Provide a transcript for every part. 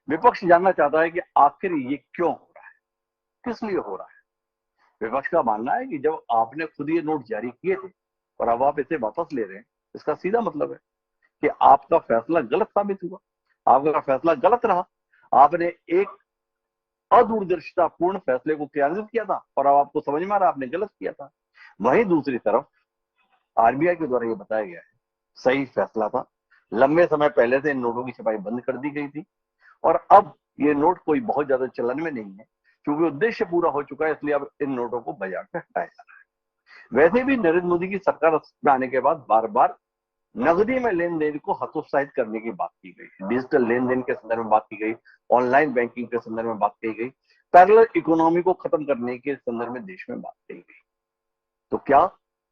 विपक्ष जानना चाहता है कि आखिर ये क्यों हो रहा है, किस लिए हो रहा है। विपक्ष का मानना है कि जब आपने खुद ये नोट जारी किए थे और अब आप इसे वापस ले रहे हैं, इसका सीधा मतलब है कि आपका फैसला गलत साबित हुआ, आपका फैसला गलत रहा। आपने एक अदूरदर्शितापूर्ण फैसले को क्रियान्वित किया था और अब आपको समझ में आ रहा है आपने गलत किया था। वहीं दूसरी तरफ आरबीआई के द्वारा ये बताया गया है सही फैसला था। लंबे समय पहले से इन नोटों की छपाई बंद कर दी गई थी और अब ये नोट कोई बहुत ज्यादा चलन में नहीं है, क्योंकि उद्देश्य पूरा हो चुका है, इसलिए अब इन नोटों को बाजार से हटाया जा रहा है। वैसे भी नरेंद्र मोदी की सरकार में आने के बाद बार बार नगदी में लेन देन को हतोत्साहित करने की बात की गई, डिजिटल लेन देन के संदर्भ में बात की गई, ऑनलाइन बैंकिंग के संदर्भ में बात की गई, पैरेलल इकोनॉमी को खत्म करने के संदर्भ में देश में बात की गई। तो क्या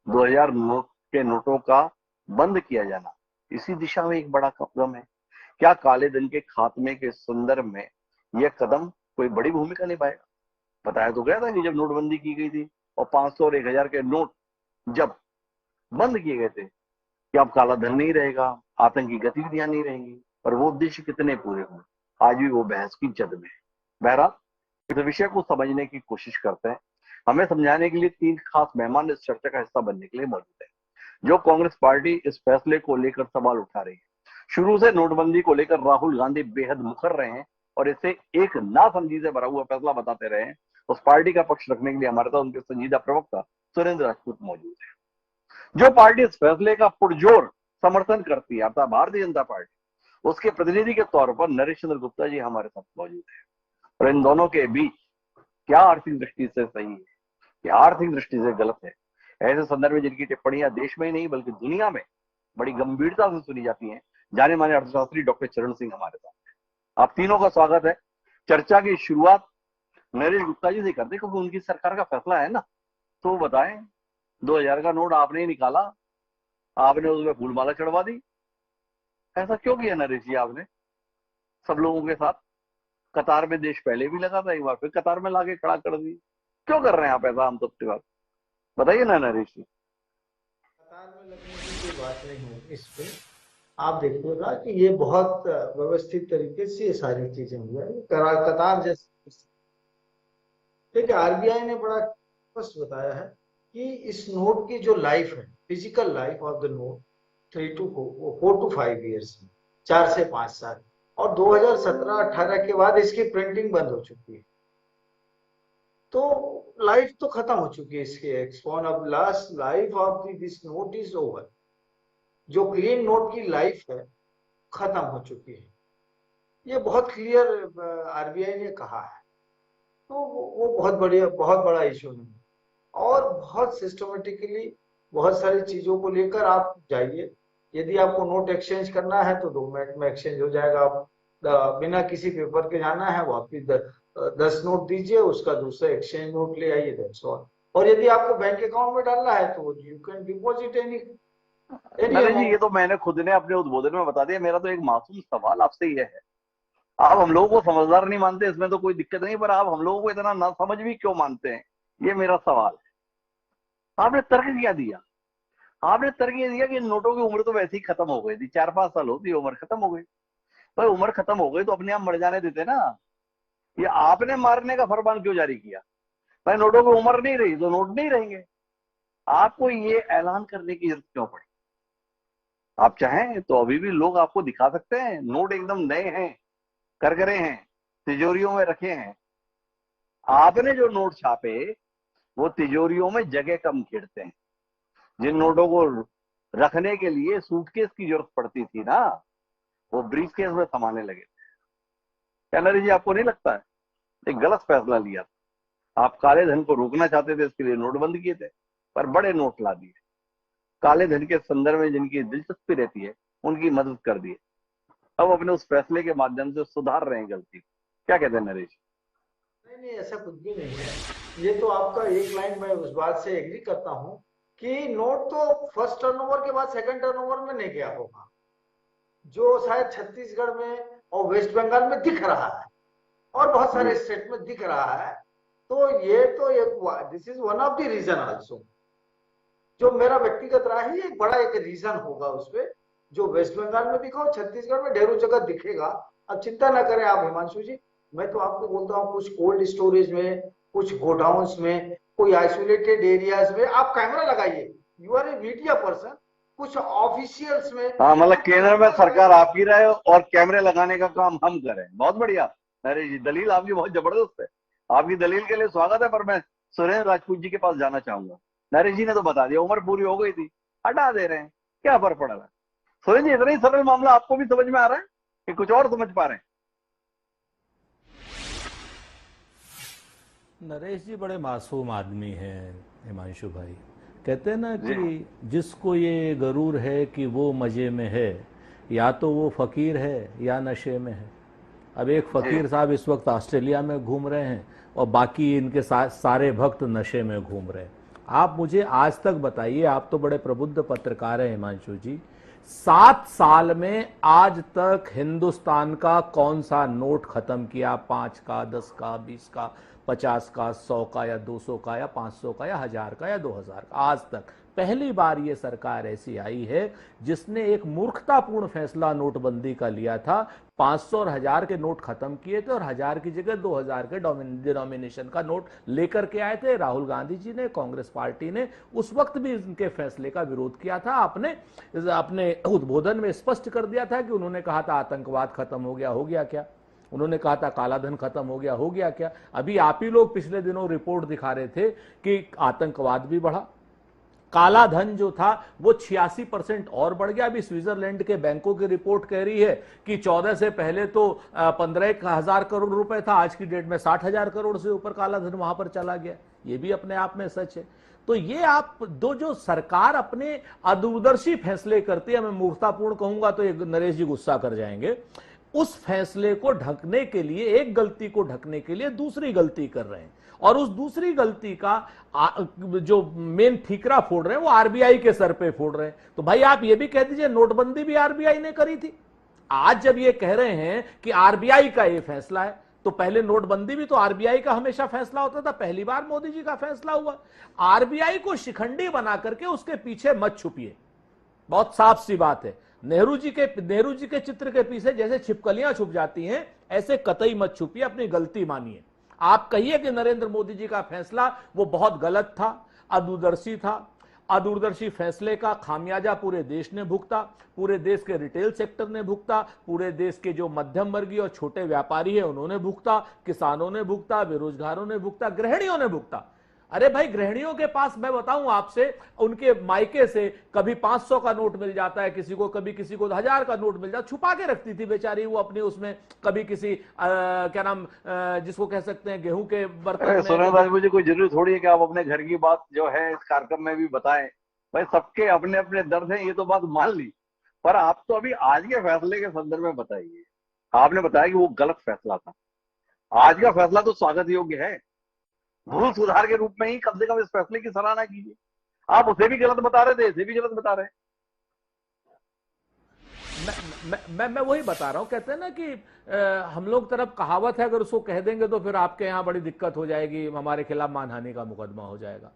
2000 नोट के नोटों का बंद किया जाना इसी दिशा में एक बड़ा कदम है? क्या काले धन के खात्मे के संदर्भ में यह कदम कोई बड़ी भूमिका निभाएगा? बताया तो गया था कि जब नोटबंदी की गई थी और 500 और 1000 के नोट जब बंद किए गए थे कि अब काला धन नहीं रहेगा, आतंकी गतिविधियां नहीं रहेंगी, और वो उद्देश्य कितने पूरे हुए आज भी वो बहस की जद में है। बहरहाल इस विषय को समझने की कोशिश करते हैं। हमें समझाने के लिए 3 खास मेहमान इस चर्चा का हिस्सा बनने के लिए मौजूद है, जो कांग्रेस पार्टी इस फैसले को लेकर सवाल उठा रही है। शुरू से नोटबंदी को लेकर राहुल गांधी बेहद मुखर रहे हैं और इसे एक नासमझी से भरा हुआ फैसला बताते रहे हैं। उस पार्टी का पक्ष रखने के लिए हमारे साथ उनके संजीदा प्रवक्ता सुरेंद्र राजपूत मौजूद है। जो पार्टी इस फैसले का पुरजोर समर्थन करती है अर्थात भारतीय जनता पार्टी, उसके प्रतिनिधि के तौर पर नरेश चंद्र गुप्ता जी हमारे साथ मौजूद है। और इन दोनों के बीच क्या आर्थिक दृष्टि से सही है, क्या आर्थिक दृष्टि से गलत है, ऐसे संदर्भ में जिनकी टिप्पणियां देश में ही नहीं बल्कि दुनिया में बड़ी गंभीरता से सुनी जाती हैं, जाने माने अर्थशास्त्री डॉक्टर चरण सिंह हमारे साथ हैं। आप तीनों का स्वागत है। चर्चा की शुरुआत नरेश गुप्ता जी से करते हैं, क्योंकि उनकी सरकार का फैसला है ना। तो बताएं, 2000 का नोट आपने ही निकाला, आपने उसमें फूलमाला चढ़वा दी, ऐसा क्यों किया नरेश जी आपने सब लोगों के साथ? कतार में देश पहले भी लगा था, एक बार फिर कतार में लाके खड़ा कर दी, क्यों कर रहे हैं आप ऐसा? हम सबके बात बताइए ना नरेश जी। कतार में लगने की कोई बात नहीं है इस पे। आप देखिएगा कि ये बहुत व्यवस्थित तरीके से ये सारी चीजें हुई है, कतार जैसे। ठीक है, आरबीआई ने बड़ा स्पष्ट बताया है कि इस नोट की जो लाइफ है, physical life of the note 4 to 5 years, 4 से 5 साल, और 2017-18 के बाद इसकी प्रिंटिंग बंद हो चुकी है। तो लाइफ तो खत्म हो चुकी है इसकी। एक्सपॉन of last life of this note is over. जो क्लीन नोट की लाइफ है खत्म हो चुकी है, ये बहुत क्लियर आरबीआई ने कहा है। तो वो बहुत बड़ा इशू नहीं, और बहुत सिस्टमेटिकली बहुत सारी चीजों को लेकर आप जाइए। यदि आपको नोट एक्सचेंज करना है तो 2 मिनट में एक्सचेंज हो जाएगा। आप बिना किसी पेपर के जाना है, वापिस 10 नोट दीजिए, उसका दूसरा एक्सचेंज नोट ले आइए, दैट्स ऑल। और यदि आपको बैंक अकाउंट में डालना है तो you can deposit any Naresh ji, ये अमाउंट। तो मैंने खुद ने अपने उद्बोधन में बता दिया। मेरा तो एक मासूम सवाल आपसे ये है, आप हम लोगों को समझदार नहीं मानते, इसमें तो कोई दिक्कत नहीं, पर आप हम लोगों को इतना ना समझ भी क्यों मानते हैं, ये मेरा सवाल है। आपने तर्क क्या दिया? आपने तर्क ये दिया कि नोटों की उम्र तो वैसे ही खत्म हो गई थी, 4-5 साल होती, उम्र खत्म हो गई। भाई उम्र खत्म हो गई तो अपने आप मर जाने देते ना, ये आपने मारने का फरमान क्यों जारी किया? भाई नोटों की उम्र नहीं रही तो नोट नहीं रहेंगे, आपको ये ऐलान करने की जरूरत क्यों पड़ी? आप चाहें तो अभी भी लोग आपको दिखा सकते हैं, नोट एकदम नए हैं, करकरे हैं, तिजोरियों में रखे हैं। आपने जो नोट छापे वो तिजोरियों में जगह कम घेरते हैं। जिन नोटों को रखने के लिए सूटकेस की जरूरत पड़ती थी ना, वो ब्रीफकेस में समाने लगे। क्या नरेश जी, आपको नहीं लगता है एक गलत फैसला लिया था? आप काले धन को रोकना चाहते थे, इसके लिए नोट बंद किए थे, पर बड़े नोट ला दिए। काले धन के संदर्भ में जिनकी दिलचस्पी रहती है उनकी मदद कर दी। अब अपने उस फैसले के माध्यम से सुधार रहे हैं गलती। क्या कहते हैं नरेश? नहीं नहीं, ऐसा कुछ भी नहीं है। ये तो आपका एक लाइन, मैं उस बात से एग्री करता हूँ कि नोट तो फर्स्ट टर्नओवर के बाद सेकंड टर्नओवर में नहीं गया होगा, जो शायद छत्तीसगढ़ में और वेस्ट बंगाल में दिख रहा है और बहुत सारे स्टेट में दिख रहा है। तो ये तो एक, this is one of the reason also. जो मेरा व्यक्तिगत राय है, एक रीजन होगा उसपे, जो वेस्ट बंगाल में दिखा और छत्तीसगढ़ में ढेरों जगह दिखेगा। अब चिंता ना करें आप हिमांशु जी, मैं तो आपको बोलता हूँ कुछ कोल्ड स्टोरेज में, कुछ गोडाउन्स में, कोई आइसोलेटेड एरियाज में आप कैमरा लगाइए। You are a media person, कुछ ऑफिशियल्स में हाँ, मतलब कुछ केंद्र में सरकार आपकी रहे और कैमरे लगाने का काम हम करें, बहुत बढ़िया। अरे जी, दलील आपकी बहुत जबरदस्त है। आपकी दलील के लिए स्वागत है, पर मैं सुरेंद्र राजपूत जी के पास जाना चाहूंगा। नरेश जी ने तो बता दिया, उम्र पूरी हो गई थी, हटा दे रहे हैं, क्या फर्क पड़ रहा है। सुरेंद्र जी, इतना ही सरल मामला आपको भी समझ में आ रहा है कि कुछ और समझ पा रहे हैं? नरेश जी बड़े मासूम आदमी हैं हिमांशु भाई। कहते हैं ना जी हाँ। कि जिसको ये गरूर है कि वो मज़े में है, या तो वो फ़कीर है या नशे में है। अब एक जी फ़कीर साहब इस वक्त ऑस्ट्रेलिया में घूम रहे हैं और बाकी इनके सारे भक्त नशे में घूम रहे हैं। आप मुझे आज तक बताइए, आप तो बड़े प्रबुद्ध पत्रकार हैं हिमांशु जी, 7 साल में आज तक हिंदुस्तान का कौन सा नोट खत्म किया? 5 का, 10 का, 20 का, 50 का, 100 का या 200 का या 500 का या 1000 का या 2000 का? आज तक पहली बार ये सरकार ऐसी आई है जिसने एक मूर्खतापूर्ण फैसला नोटबंदी का लिया था। 500 और 1000 के नोट खत्म किए थे और 1000 की जगह 2000 के डिनोमिनेशन का नोट लेकर के आए थे। राहुल गांधी जी ने, कांग्रेस पार्टी ने उस वक्त भी इनके फैसले का विरोध किया था। आपने अपने उद्बोधन में स्पष्ट कर दिया था कि उन्होंने कहा था आतंकवाद खत्म हो गया क्या? उन्होंने कहा था कालाधन खत्म हो गया क्या? अभी आप ही लोग पिछले दिनों रिपोर्ट दिखा रहे थे कि आतंकवाद भी बढ़ा, काला धन जो था वो 86% और बढ़ गया। अभी स्विट्जरलैंड के बैंकों की रिपोर्ट कह रही है कि 14 से पहले तो 15,000 करोड़ रुपए था, आज की डेट में 60,000 करोड़ से ऊपर काला धन वहां पर चला गया। ये भी अपने आप में सच है। तो ये आप दो जो सरकार अपने अदूरदर्शी फैसले करती है, मैं मूर्खतापूर्ण कहूंगा तो नरेश जी गुस्सा कर जाएंगे, उस फैसले को ढकने के लिए, एक गलती को ढकने के लिए दूसरी गलती कर रहे हैं, और उस दूसरी गलती का जो मेन ठीकरा फोड़ रहे हैं वो आरबीआई के सर पे फोड़ रहे हैं। तो भाई आप ये भी कह दीजिए नोटबंदी भी आरबीआई ने करी थी। आज जब ये कह रहे हैं कि आरबीआई का ये फैसला है, तो पहले नोटबंदी भी तो आरबीआई का हमेशा फैसला होता था, पहली बार मोदी जी का फैसला हुआ। आरबीआई को शिखंडी बना करके उसके पीछे मत छुपिए, बहुत साफ सी बात है। नेहरू जी के चित्र के पीछे जैसे छिपकलियां छुप जाती हैं, ऐसे कतई मत छुपिए, अपनी गलती मानिए। आप कहिए कि नरेंद्र मोदी जी का फैसला वो बहुत गलत था, अदूरदर्शी था। अदूरदर्शी फैसले का खामियाजा पूरे देश ने भुगता, पूरे देश के रिटेल सेक्टर ने भुगता, पूरे देश के जो मध्यम वर्गीय और छोटे व्यापारी है उन्होंने भुगता, किसानों ने भुगता, बेरोजगारों ने भुगता, गृहिणियों ने भुगता। अरे भाई, गृहिणियों के पास मैं बताऊं आपसे, उनके मायके से कभी 500 का नोट मिल जाता है किसी को, कभी किसी को 1000 का नोट मिल जाता, छुपा के रखती थी बेचारी वो अपनी उसमें, कभी किसी क्या नाम जिसको कह सकते हैं गेहूं के बर्तन में। सुरेंद्र राज, मुझे कोई जरूरत थोड़ी है कि आप अपने घर की बात जो है इस कार्यक्रम में भी बताएं। भाई, सबके अपने अपने दर्द हैं, ये तो बात मान ली, पर आप तो अभी आज के फैसले के संदर्भ में बताइए। आपने बताया कि वो गलत फैसला था, आज का फैसला तो स्वागत योग्य है। भूल सुधार के रूप में ही कम से कम इस फैसले की सराहना कीजिए। आप उसे भी गलत बता रहे थे, इसे भी गलत बता रहे हैं। मैं वही बता रहा हूं। कहते हैं ना कि हम लोग तरफ कहावत है, अगर उसको कह देंगे तो फिर आपके यहां बड़ी दिक्कत हो जाएगी, हमारे खिलाफ मानहानि का मुकदमा हो जाएगा।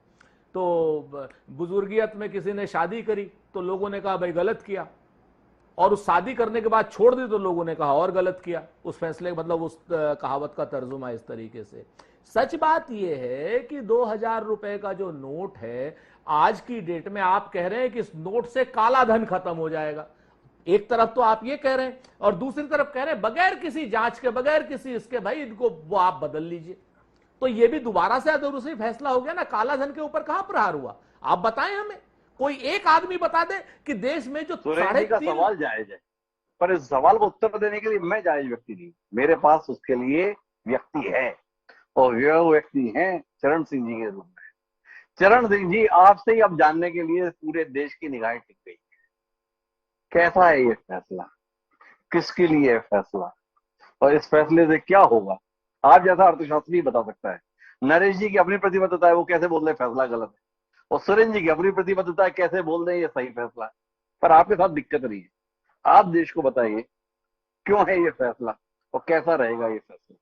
तो बुजुर्गियत में किसी ने शादी करी तो लोगों ने कहा भाई गलत किया, और उस शादी करने के बाद छोड़ दी तो लोगों ने कहा और गलत किया। उस फैसले मतलब उस कहावत का तर्जुमा इस तरीके से। सच बात यह है कि 2000 रुपए का जो नोट है, आज की डेट में आप कह रहे हैं कि इस नोट से काला धन खत्म हो जाएगा। एक तरफ तो आप ये कह रहे हैं और दूसरी तरफ कह रहे हैं बगैर किसी जांच के, बगैर किसी इसके, भाई इनको वो आप बदल लीजिए। तो ये भी दोबारा से अदूरदर्शी फैसला हो गया ना। काला धन के ऊपर कहां प्रहार हुआ? आप बताएं हमें, कोई एक आदमी बता दे कि देश में जो सुरेंद्र का सवाल जायज है, पर इस सवाल को उत्तर देने के लिए मैं जायज व्यक्ति नहीं, मेरे पास उसके लिए व्यक्ति है, और वो व्यक्ति हैं चरण सिंह जी के रूप में। चरण सिंह जी, आपसे ही अब जानने के लिए पूरे देश की निगाहें टिक गई, कैसा है ये फैसला, किसके लिए है फैसला, और इस फैसले से क्या होगा। आप जैसा अर्थशास्त्री बता सकता है। नरेश जी की अपनी प्रतिबद्धता है, वो कैसे बोल रहे फैसला गलत है, और सुरेंद्र जी की अपनी प्रतिबद्धता है, कैसे बोल रहे ये सही फैसला है। पर आपके साथ दिक्कत नहीं है। आप देश को बताइए क्यों है ये फैसला और कैसा रहेगा ये फैसला।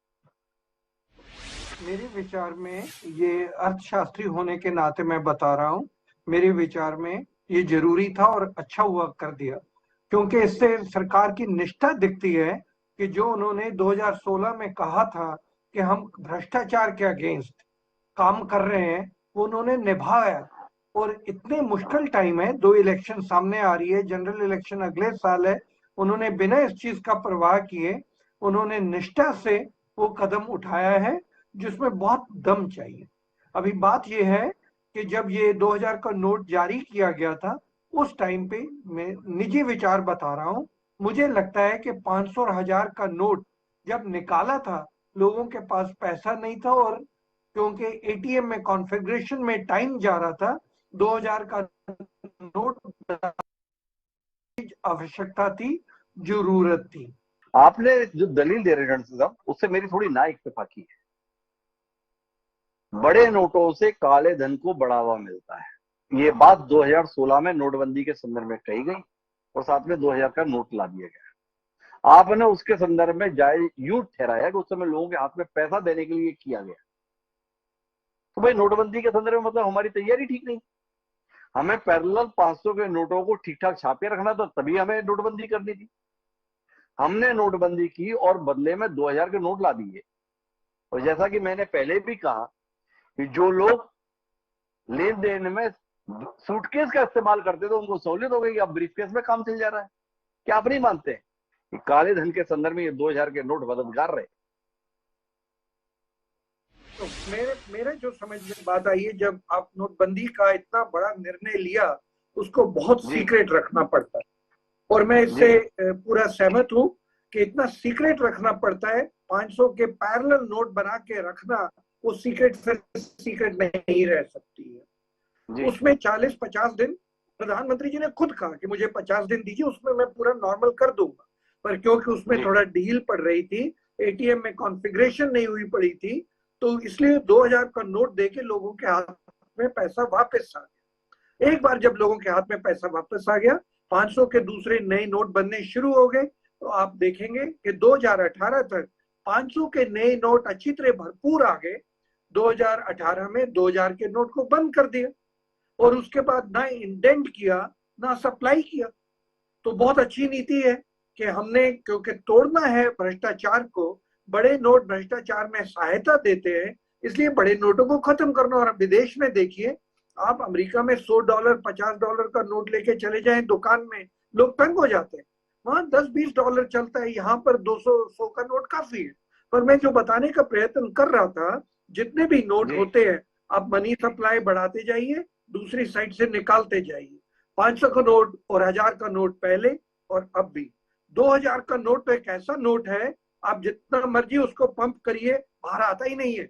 मेरे विचार में, ये अर्थशास्त्री होने के नाते मैं बता रहा हूँ, मेरे विचार में ये जरूरी था और अच्छा हुआ कर दिया, क्योंकि इससे सरकार की निष्ठा दिखती है कि जो उन्होंने 2016 में कहा था कि हम भ्रष्टाचार के अगेंस्ट काम कर रहे हैं, वो उन्होंने निभाया। और इतने मुश्किल टाइम है, 2 इलेक्शन सामने आ रही है, जनरल इलेक्शन अगले साल है, उन्होंने बिना इस चीज का परवाह किए उन्होंने निष्ठा से वो कदम उठाया है, जिसमें बहुत दम चाहिए। अभी बात यह है कि जब ये 2000 का नोट जारी किया गया था, उस टाइम पे मैं निजी विचार बता रहा हूं, मुझे लगता है कि 500 और 1000 का नोट जब निकाला था, लोगों के पास पैसा नहीं था, और क्योंकि एटीएम में कॉन्फ़िगरेशन में टाइम जा रहा था, 2000 का नोट आवश्यकता थी, जरूरत थी। आपने जो दलील दे रहे हैं साहब, उससे मेरी थोड़ी ना इत्तेफाकी है। बड़े नोटों से काले धन को बढ़ावा मिलता है, ये बात 2016 में नोटबंदी के संदर्भ में कही गई और साथ में 2000 का नोट ला दिया गया। आपने उसके संदर्भ में जायज यूं ठहराया कि उस समय लोगों के हाथ में पैसा देने के लिए किया गया। तो भाई नोटबंदी के संदर्भ में मतलब हमारी तैयारी ठीक नहीं। हमें पैरेलल 500 के नोटों को ठीक ठाक छापे रखना था, तभी हमें नोटबंदी करनी थी। हमने नोटबंदी की और बदले में 2000 के नोट ला दिए। और जैसा कि मैंने पहले भी कहा कि जो लोग लेन देन में सूटकेस का इस्तेमाल करते थे, उनको सहूलियत हो गई, अब ब्रीफकेस में काम चल जा रहा है। क्या आप नहीं मानते कि काले धन के संदर्भ में ये 2000 के नोट मददगार रहे? तो मेरे जो समझ में बात आई है, जब आप नोटबंदी का इतना बड़ा निर्णय लिया, उसको बहुत सीक्रेट रखना पड़ता है, और मैं इससे पूरा सहमत हूं कि इतना सीक्रेट रखना पड़ता है। 500 के पैरेलल नोट बना के रखना, वो सीक्रेट फिर सीक्रेट नहीं रह सकती है। उसमें 40-50 दिन प्रधानमंत्री जी ने खुद कहा कि मुझे 50 दिन दीजिए, उसमें मैं पूरा नॉर्मल कर दूंगा। पर क्योंकि उसमें थोड़ा डील पड़ रही थी, एटीएम में कॉन्फ़िगरेशन नहीं हुई पड़ी थी, तो इसलिए 2000 का नोट देके लोगों के हाथ में पैसा वापस आ गया। एक बार जब लोगों के हाथ में पैसा वापस आ गया, 500 के दूसरे नए नोट बनने शुरू हो गए, तो आप देखेंगे कि 2018 तक 500 के नए नोट अच्छी तरह भरपूर आ गए। 2018 में 2000 के नोट को बंद कर दिया, और उसके बाद ना इंडेंट किया ना सप्लाई किया। तो बहुत अच्छी नीति है कि हमने, क्योंकि तोड़ना है भ्रष्टाचार को, बड़े नोट भ्रष्टाचार में सहायता देते हैं, इसलिए बड़े नोटों को खत्म करना। और विदेश में देखिए, आप अमेरिका में $100 $50 का नोट लेके चले जाएं दुकान में, लोग तंग हो जाते हैं। वहां $10-20 चलता है, यहाँ पर 200-100 का नोट काफी है। पर मैं जो बताने का प्रयत्न कर रहा था, जितने भी नोट होते हैं, आप मनी सप्लाई बढ़ाते जाइए, दूसरी साइड से निकालते जाइए। 500 का नोट और 1000 का नोट पहले और अब भी। 2000 का नोट तो एक ऐसा नोट है, आप जितना मर्जी उसको पंप करिए, बाहर आता ही नहीं है।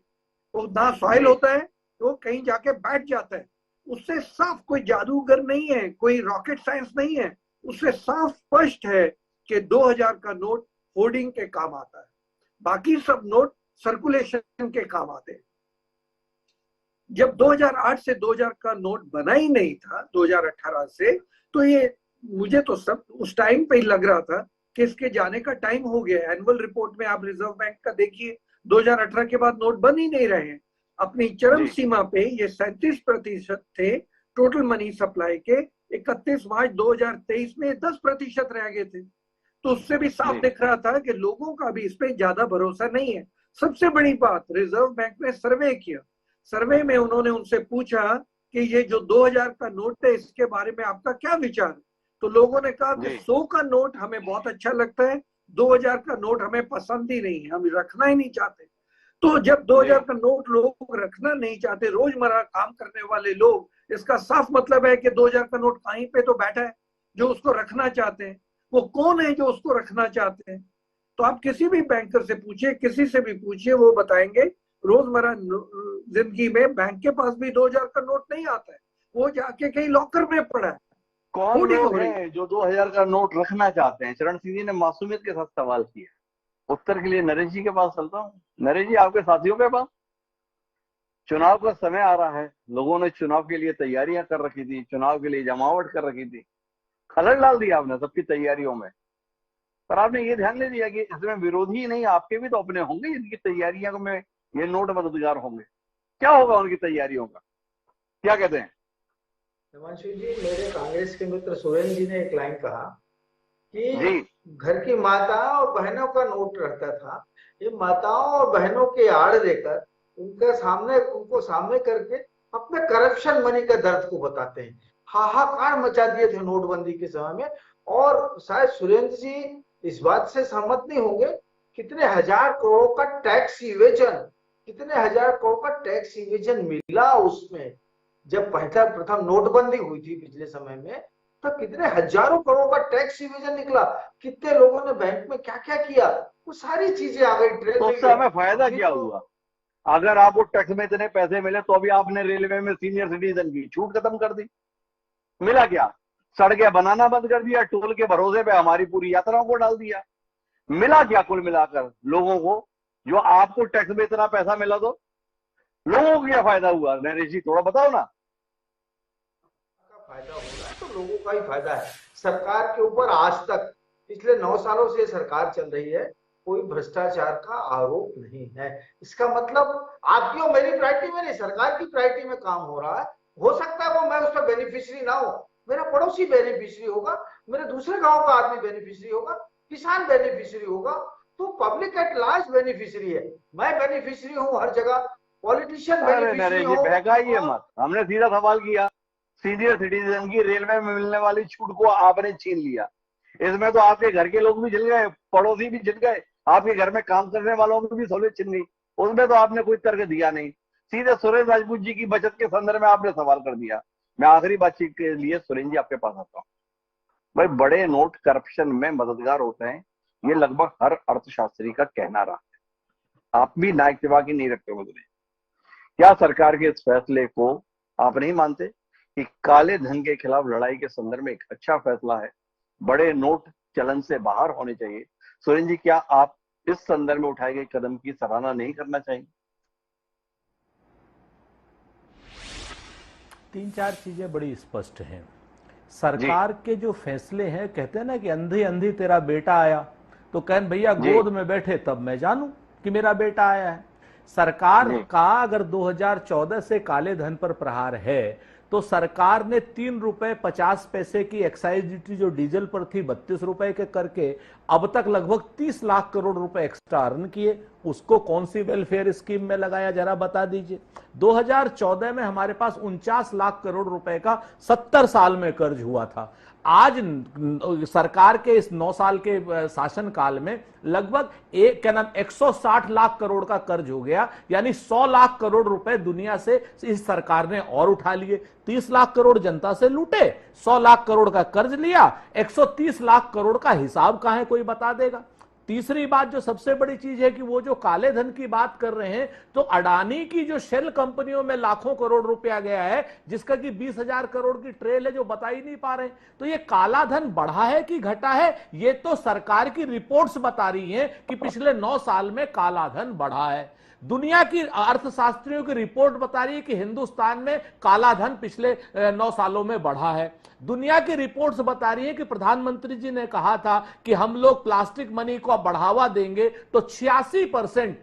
वो ना सॉइल होता है, वो कहीं जाके बैठ जाता है। उससे साफ, कोई जादूगर नहीं है, कोई रॉकेट साइंस नहीं है, उससे साफ स्पष्ट है कि 2000 का नोट होर्डिंग के काम आता है, बाकी सब नोट सर्कुलेशन के काम आते हैं। जब 2008 से 2000 का नोट बना ही नहीं था, 2018 से, तो ये मुझे तो सब उस टाइम पे ही लग रहा था कि इसके जाने का टाइम हो गया। एनुअल रिपोर्ट में आप रिजर्व बैंक का देखिए, 2018 के बाद नोट बन ही नहीं रहे हैं। अपनी चरम सीमा पे ये 37% थे टोटल मनी सप्लाई के। 31 मार्च 2023 में 10% रह गए थे। तो उससे भी साफ दिख रहा था कि लोगों का भी इस पे ज्यादा भरोसा नहीं है। सबसे बड़ी बात, रिजर्व बैंक ने सर्वे किया। सर्वे में उन्होंने उनसे पूछा कि ये जो 2000 का नोट है, इसके बारे में आपका क्या विचार है? तो लोगों ने कहा कि 100 का नोट हमें बहुत अच्छा लगता है, 2000 का नोट हमें पसंद ही नहीं है, हम रखना ही नहीं चाहते। तो जब 2000 का नोट लोग रखना नहीं चाहते, रोजमर्रा काम करने वाले लोग, इसका साफ मतलब है कि 2000 का नोट कहीं पे तो बैठा है जो उसको रखना चाहते हैं। वो कौन है जो उसको रखना चाहते हैं? तो आप किसी भी बैंकर से पूछिए, किसी से भी पूछिए, वो बताएंगे रोजमर्रा जिंदगी में बैंक के पास भी 2000 का नोट नहीं आता है, वो जाके कहीं लॉकर में पड़ा है। कौन लोग हैं जो 2000 का नोट रखना चाहते हैं? चरण सिंह जी ने मासूमियत के साथ सवाल किया। उत्तर के लिए नरेश जी के पास चलता हूँ। नरेश जी, आपके साथियों के पास चुनाव का समय आ रहा है, लोगों ने चुनाव के लिए तैयारियां कर रखी थी, चुनाव के लिए जमावट कर रखी थी, खलल डाल दिया आपने सबकी तैयारियों में। पर आपने ये ध्यान नहीं दिया कि इसमें विरोधी नहीं, आपके भी तो अपने होंगे जिनकी तैयारियों में ये नोट मददगार होंगे। क्या होगा उनकी तैयारियों का? क्या कहते हैं हिमांशु जी? मेरे कांग्रेस के मित्र सुरेंद्र जी ने एक लाइन कहा कि घर की माताओं और बहनों का नोट रहता था। ये माताओं और बहनों के आड़ लेकर उनको सामने करके अपने करप्शन मनी का दर्द को बताते हैं। हाहाकार मचा दिए थे नोटबंदी के समय में। और शायद सुरेंद्र जी इस बात से सहमत नहीं होंगे, कितने हजार करोड़ का टैक्स इवेजन, कितने हजार करोड़ का टैक्स इवेजन मिला उसमें। जब पहला प्रथम नोटबंदी हुई थी पिछले समय में, तो कितने हजारों करोड़ का टैक्स इवेजन निकला। कितने लोगों ने बैंक में क्या क्या किया, वो सारी चीजें आ गई ट्रेल तो में। उससे हमें फायदा अभी क्या तो हुआ? अगर आपको टैक्स में इतने पैसे मिले तो अभी आपने रेलवे में सीनियर सिटीजन की छूट खत्म कर दी, मिला क्या? सड़कें बनाना बंद कर दिया, टोल के भरोसे पे हमारी पूरी यात्राओं को डाल दिया। मिला क्या कुल मिलाकर लोगों को? जो आपको टैक्स में इतना पैसा मिला तो लोगों को क्या फायदा हुआ? नरेश जी थोड़ा बताओ ना। फायदा हो रहा है तो लोगों का ही फायदा है। सरकार के ऊपर आज तक पिछले 9 सालों से सरकार चल रही है, कोई भ्रष्टाचार का आरोप नहीं है। इसका मतलब आपकी और मेरी प्रायोरिटी में नहीं, सरकार की प्रायोरिटी में काम हो रहा है। हो सकता है वो मैं उसका बेनिफिशियरी ना हो, मेरा पड़ोसी बेनिफिशियरी होगा, मेरे दूसरे गांव का आदमी बेनिफिशियरी होगा, किसान बेनिफिशियरी होगा, तो पब्लिक एट लार्ज बेनिफिशियरी है। मैं बेनिफिशियरी हूँ हर जगह, पॉलिटिशियन अरे बेनिफिशियरी नरेश जी हो। बहकाइए मत, हमने सीधा सवाल किया। सीनियर सिटीजन की रेलवे में मिलने वाली छूट को आपने छीन लिया। इसमें तो आपके घर के लोग भी जल गए, पड़ोसी भी जल गए, आपके घर में काम करने वालों की भी सहूलियत छिन गई। उसमें तो आपने कोई तर्क दिया नहीं, सीधे सुरेश राजपूत जी की बचत के संदर्भ में आपने सवाल कर दिया। मैं आखिरी बातचीत के लिए सुरेश जी आपके पास आता हूँ। भाई बड़े नोट करप्शन में मददगार होते हैं, ये लगभग हर अर्थशास्त्री का कहना रहा है। आप भी ना इत्तेफाक की नहीं रखते हो। क्या सरकार के इस फैसले को आप नहीं मानते कि काले धन के खिलाफ लड़ाई के संदर्भ में एक अच्छा फैसला है? बड़े नोट चलन से बाहर होने चाहिए। सुरेंद्र जी क्या आप इस संदर्भ में उठाए गए कदम की सराहना नहीं करना चाहिए? 3-4 चीजें बड़ी स्पष्ट हैं। सरकार के जो फैसले हैं, कहते हैं ना कि अंधी अंधी तेरा बेटा आया, तो कहन भैया गोद में बैठे तब मैं जानूं कि मेरा बेटा आया है। सरकार का अगर 2014 से काले धन पर प्रहार है, तो सरकार ने 3 रुपए 50 पैसे की एक्साइज ड्यूटी जो डीजल पर थी 32 रुपए के करके अब तक लगभग 30 लाख करोड़ रुपए एक्स्ट्रा अर्न किए। उसको कौन सी वेलफेयर स्कीम में लगाया, जरा बता दीजिए। 2014 में हमारे पास 49 लाख करोड़ रुपए का 70 साल में कर्ज हुआ था। आज सरकार के इस 9 साल के शासन काल में लगभग 160 लाख करोड़ का कर्ज हो गया, यानी 100 लाख करोड़ रुपए दुनिया से इस सरकार ने और उठा लिए। 30 लाख करोड़ जनता से लूटे, 100 लाख करोड़ का कर्ज लिया, 130 लाख करोड़ का हिसाब कहां है, कोई बता देगा? तीसरी बात जो सबसे बड़ी चीज है कि वो जो काले धन की बात कर रहे हैं, तो अडानी की जो शेल कंपनियों में लाखों करोड़ रुपया गया है, जिसका कि 20,000 करोड़ की ट्रेल है जो बता ही नहीं पा रहे। तो ये काला धन बढ़ा है कि घटा है, ये तो सरकार की रिपोर्ट्स बता रही हैं कि पिछले 9 साल में काला धन बढ़ा है। दुनिया की अर्थशास्त्रियों की रिपोर्ट बता रही है कि हिंदुस्तान में काला धन पिछले 9 सालों में बढ़ा है। दुनिया की रिपोर्ट्स बता रही है कि प्रधानमंत्री जी ने कहा था कि हम लोग प्लास्टिक मनी को बढ़ावा देंगे, तो 86%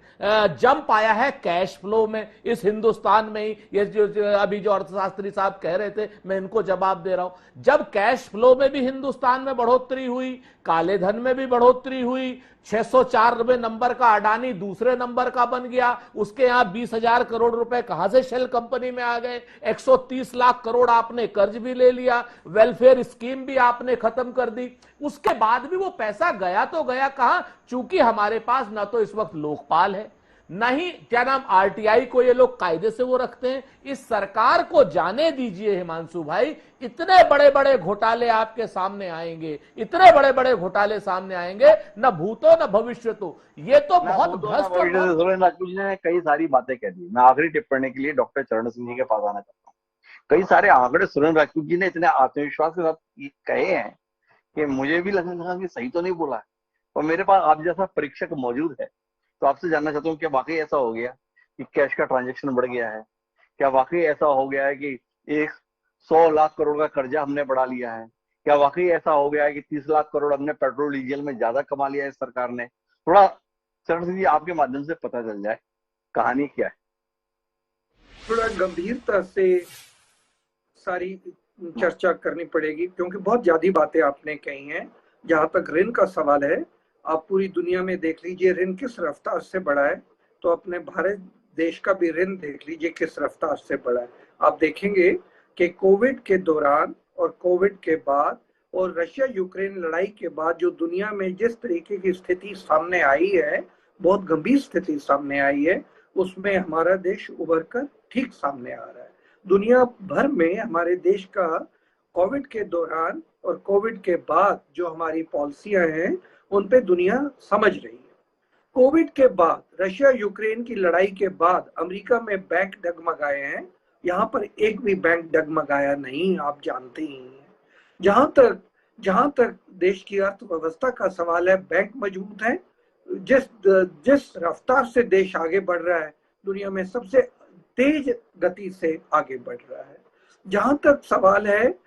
जंप आया है कैश फ्लो में इस हिंदुस्तान में ही। ये जो अभी जो अर्थशास्त्री साहब कह रहे थे, मैं इनको जवाब दे रहा हूं। जब कैश फ्लो में भी हिंदुस्तान में बढ़ोतरी हुई, काले धन में भी बढ़ोतरी हुई, 604 नंबर का अडानी दूसरे नंबर का बन गया, उसके यहां 20,000 करोड़ रुपए कहां से शेल कंपनी में आ गए, 130 लाख करोड़ आपने कर्ज भी ले लिया, वेलफेयर स्कीम भी आपने खत्म कर दी। उसके बाद भी वो पैसा गया तो गया कहां? चूंकि हमारे पास ना तो इस वक्त लोकपाल है, नहीं क्या नाम आरटीआई को ये लोग कायदे से वो रखते हैं। इस सरकार को जाने दीजिए हिमांशु भाई, इतने बड़े बड़े घोटाले आपके सामने आएंगे, इतने बड़े बड़े घोटाले सामने आएंगे, न भूतो न भविष्य। तो ये तो बहुत भ्रष्ट। सुरेंद्र राजपूत जी ने कई सारी बातें कह दी। मैं आखिरी टिप्पणी के लिए डॉक्टर चरण सिंह जी के पास आना चाहता हूँ। कई सारे आंकड़े सुरेंद्र राजपूत जी ने इतने आत्मविश्वास के साथ कहे हैं कि मुझे भी लगने लगा कि सही तो नहीं बोला है। और मेरे पास आप जैसा परीक्षक मौजूद है, तो आपसे जानना चाहता हूँ, क्या वाकई ऐसा हो गया कि कैश का ट्रांजैक्शन बढ़ गया है? क्या वाकई ऐसा हो गया है कि 100 लाख करोड़ का कर्जा हमने बढ़ा लिया है? क्या वाकई ऐसा हो गया है कि 30 लाख करोड़ हमने पेट्रोल डीजल में ज्यादा कमा लिया है इस सरकार ने? थोड़ा चरण सिंह जी आपके माध्यम से पता चल जाए कहानी क्या है। थोड़ा गंभीरता से सारी चर्चा करनी पड़ेगी, क्योंकि बहुत ज्यादा बातें आपने कही हैं। जहां तक ऋण का सवाल है, आप पूरी दुनिया में देख लीजिए ऋण किस रफ्तार से बढ़ा है, तो अपने भारत देश का भी ऋण देख लीजिए किस रफ्तार से बढ़ा है। आप देखेंगे कि कोविड के दौरान और कोविड के बाद और रशिया यूक्रेन लड़ाई के बाद जो दुनिया में जिस तरीके की स्थिति सामने आई है, बहुत गंभीर स्थिति सामने आई है, उसमें हमारा देश उभर कर ठीक सामने आ रहा है। दुनिया भर में हमारे देश का कोविड के दौरान और कोविड के बाद जो हमारी पॉलिसियां हैं उन पे दुनिया समझ रही है। कोविड के बाद रशिया यूक्रेन की लड़ाई के बाद अमेरिका में बैंक डगमगाए हैं, यहाँ पर एक भी बैंक डगमगाया नहीं, आप जानते ही हैं। जहां तक देश की अर्थव्यवस्था का सवाल है, बैंक मजबूत है। जिस रफ्तार से देश आगे बढ़ रहा है, दुनिया में सबसे तेज गति से आगे बढ़ रहा है। जहां तक सवाल है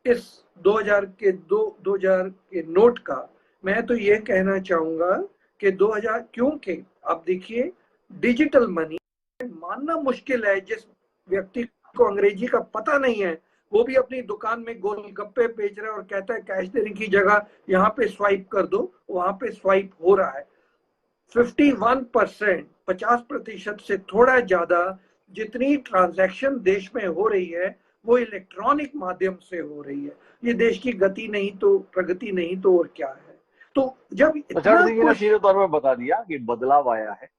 इस 2000 के नोट का, मैं तो ये कहना चाहूंगा कि 2000, क्योंकि आप देखिए डिजिटल मनी मानना मुश्किल है, जिस व्यक्ति को अंग्रेजी का पता नहीं है वो भी अपनी दुकान में गोलगप्पे बेच रहा है और कहता है कैश देने की जगह यहाँ पे स्वाइप कर दो, वहां पे स्वाइप हो रहा है। 51%, 50% से थोड़ा ज्यादा जितनी ट्रांजैक्शन देश में हो रही है वो इलेक्ट्रॉनिक माध्यम से हो रही है। ये देश की गति नहीं तो प्रगति नहीं तो और क्या है। तो जब इतना कुछ सीधे तौर पर बता दिया कि बदलाव आया है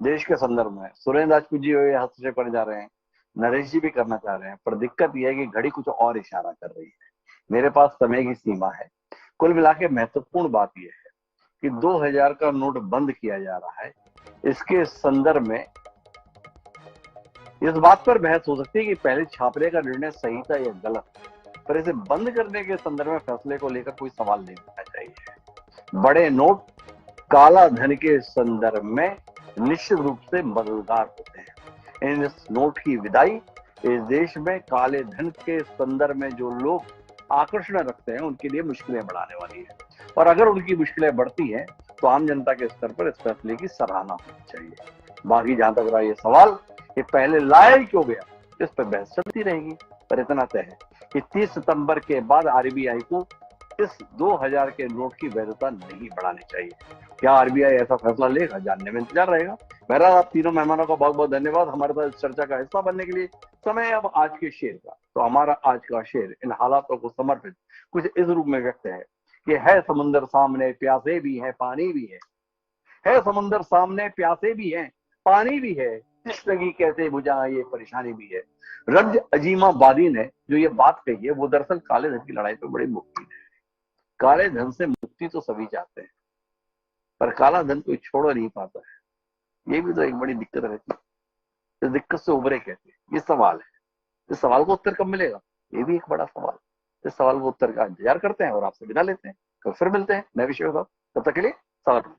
देश के संदर्भ में। सुरेंद्र राजपूत जी हस्तक्षेप करने जा रहे हैं, नरेश जी भी करना चाह रहे हैं, पर दिक्कत यह है कि घड़ी कुछ और इशारा कर रही है। मेरे पास समय की सीमा है। कुल मिला के महत्वपूर्ण बात यह है कि 2000 का नोट बंद किया जा रहा है। इसके संदर्भ में इस बात पर बहस हो सकती है कि पहले छापने का निर्णय सही था या गलत, पर इसे बंद करने के संदर्भ में फैसले को लेकर कोई सवाल नहीं होना चाहिए। बड़े नोट काला धन के संदर्भ में निश्चित रूप से मददगार होते हैं। इस नोट की विदाई इस देश में काले धन के संदर्भ में जो लोग आकर्षण रखते हैं उनके लिए मुश्किलें बढ़ाने वाली है, और अगर उनकी मुश्किलें बढ़ती हैं तो आम जनता के स्तर पर इस फैसले की सराहना होनी चाहिए। बाकी जहां तक रहा ये सवाल ये पहले लाया ही क्यों गया, इस पर बहस चलती रहेगी, पर इतना तय है कि 30 सितंबर के बाद आरबीआई को इस 2000 के नोट की वैधता नहीं बढ़ानी चाहिए। क्या आरबीआई ऐसा फैसला लेगा, जानने में इंतजार रहेगा। बहरहाल आप तीनों मेहमानों का बहुत बहुत धन्यवाद हमारे साथ इस चर्चा का हिस्सा बनने के लिए। समय अब आज के शेर का। तो हमारा आज का शेर इन हालातों को समर्पित कुछ इस रूप में व्यक्त है कि है समुंदर सामने प्यासे भी है पानी भी है समुंदर सामने प्यासे भी है पानी भी है, तृष्णगी कैसे बुझा ये परेशानी भी है। रंज अजीमाबादी ने जो ये बात कही है वो दरअसल काले धन की लड़ाई पे बड़ी मुक्ति है। काले धन से मुक्ति तो सभी चाहते हैं, पर काला धन कोई छोड़ नहीं पाता है। ये भी तो एक बड़ी दिक्कत रहती है। इस दिक्कत से उभरे कैसे, ये सवाल है। इस सवाल को उत्तर कब मिलेगा, ये भी एक बड़ा सवाल है। इस सवाल को उत्तर का इंतजार करते हैं और आपसे विदा लेते हैं। कल फिर मिलते हैं नए विषय के साथ। तब तक के लिए सलाम।